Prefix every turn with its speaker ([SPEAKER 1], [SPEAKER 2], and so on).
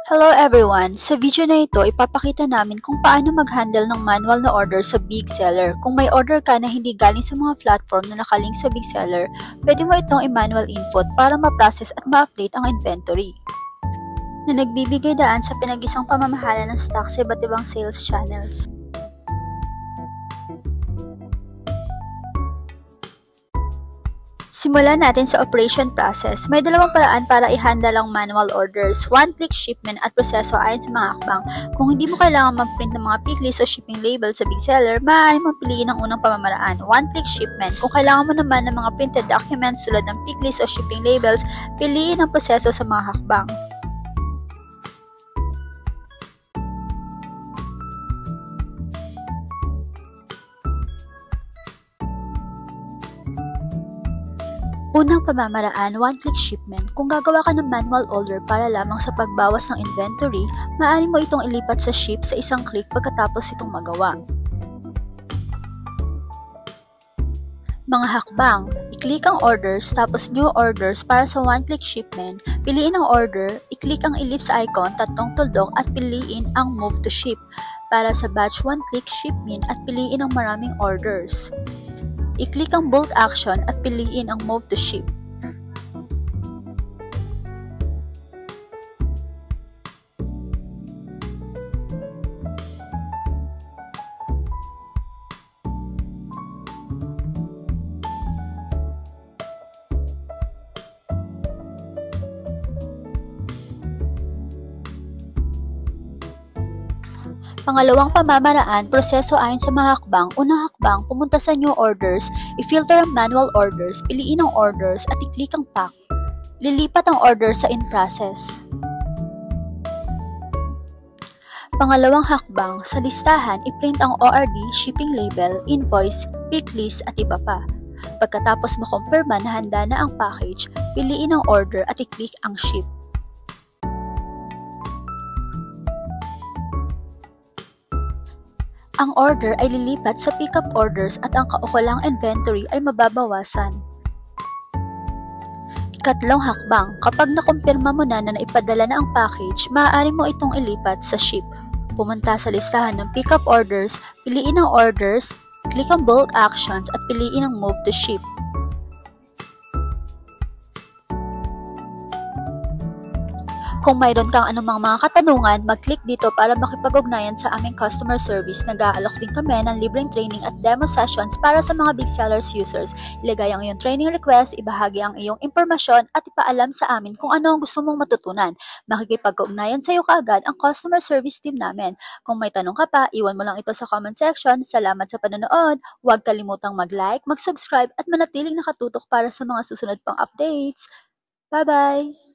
[SPEAKER 1] Hello everyone! Sa video na ito, ipapakita namin kung paano mag-handle ng manual na order sa Big Seller. Kung may order ka na hindi galing sa mga platform na nakalink sa Big Seller, pwede mo itong i-manual input para ma-process at ma-update ang inventory na nagbibigay daan sa pinag-isang pamamahala ng stock sa iba't ibang sales channels. Simulan natin sa operation process. May dalawang paraan para i-handle ang manual orders, one-click shipment at proseso ayon sa mga hakbang. Kung hindi mo kailangan mag-print ng mga pick list o shipping label sa Big Seller, maaari mong piliin ang unang pamamaraan, one-click shipment. Kung kailangan mo naman ng mga printed documents tulad ng pick list o shipping labels, piliin ang proseso sa mga hakbang. Unang pamamaraan, one-click shipment. Kung gagawa ka ng manual order para lamang sa pagbawas ng inventory, maaari mo itong ilipat sa ship sa isang click pagkatapos itong magawa. Mga hakbang, i-click ang orders tapos new orders para sa one-click shipment, piliin ang order, i-click ang ellipse icon, tatlong tuldok at piliin ang move to ship. Para sa batch one-click shipment at piliin ang maraming orders. I-click ang bold action at piliin ang move to ship. Pangalawang pamamaraan, proseso ayon sa mga hakbang. Unang hakbang, pumunta sa new orders, i-filter ang manual orders, piliin ang orders at i-click ang pack. Lilipat ang order sa in process. Pangalawang hakbang, sa listahan, i-print ang ORD, shipping label, invoice, pick list at iba pa. Pagkatapos makumpirma na handa na ang package, piliin ang order at i-click ang ship. Ang order ay lilipat sa pickup orders at ang kaukulang inventory ay mababawasan. Ikatlong hakbang, kapag nakumpirma mo na naipadala na ang package, maaari mo itong ilipat sa ship. Pumunta sa listahan ng pickup orders, piliin ang orders, click ang bulk actions at piliin ang move to ship. Kung mayroon kang anumang mga katanungan, mag-click dito para makipag-ugnayan sa aming customer service. Nag-aalok din kami ng libreng training at demo sessions para sa mga Big Sellers users. Ilagay ang iyong training request, ibahagi ang iyong impormasyon at ipaalam sa amin kung ano ang gusto mong matutunan. Makikipag-ugnayan sa iyo kaagad ang customer service team namin. Kung may tanong ka pa, iwan mo lang ito sa comment section. Salamat sa panonood. Huwag kalimutang mag-like, mag-subscribe at manatiling nakatutok para sa mga susunod pang updates. Bye-bye!